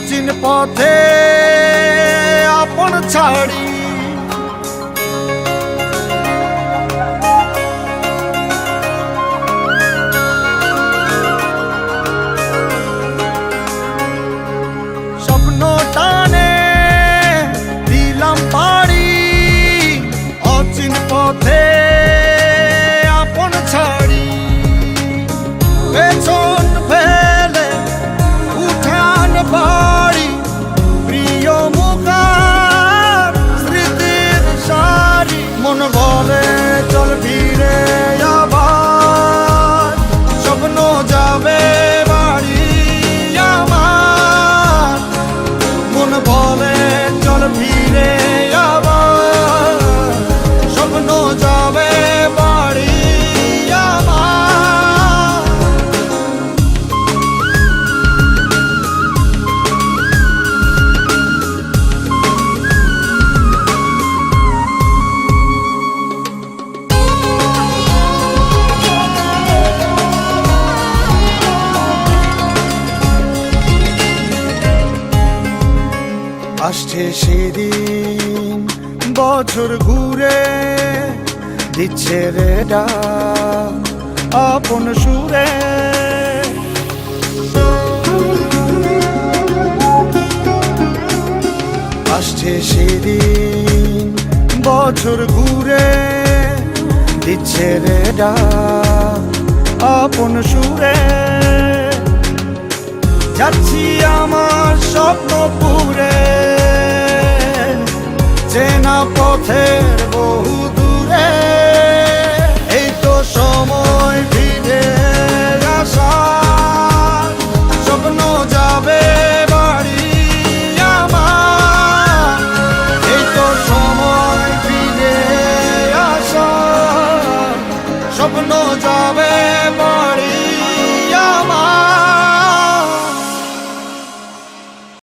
অচিন পথে আপন ছাড়ি স্বপ্ন টানে দিলাম পাড়ি অচিন পথে আপন ছাড়ি পেছন ফেলে উঠান বাড়ি প্রিয় মুখার স্মৃতির সারি মন বলে চল ফিরে আবার স্বপ্ন যাবে বাড়ি আমার মন বলে চল ফিরে আবার স্বপ্ন যাবে বাড়ি আমার আসছে সেদিন বছর ঘুরে দিচ্ছে রে ডাক আপন সুরে আসছে সেদিন বছর ঘুরে দিচ্ছে রে ডাক আপন সুরে যাচ্ছি আমার স্বপ্ন পুরে চেনা পথের বহু দূরে এই তো সময় ফিরে আসার স্বপ্ন যাবে বাড়ি আমার এই তো সময় ফিরে আসার স্বপ্ন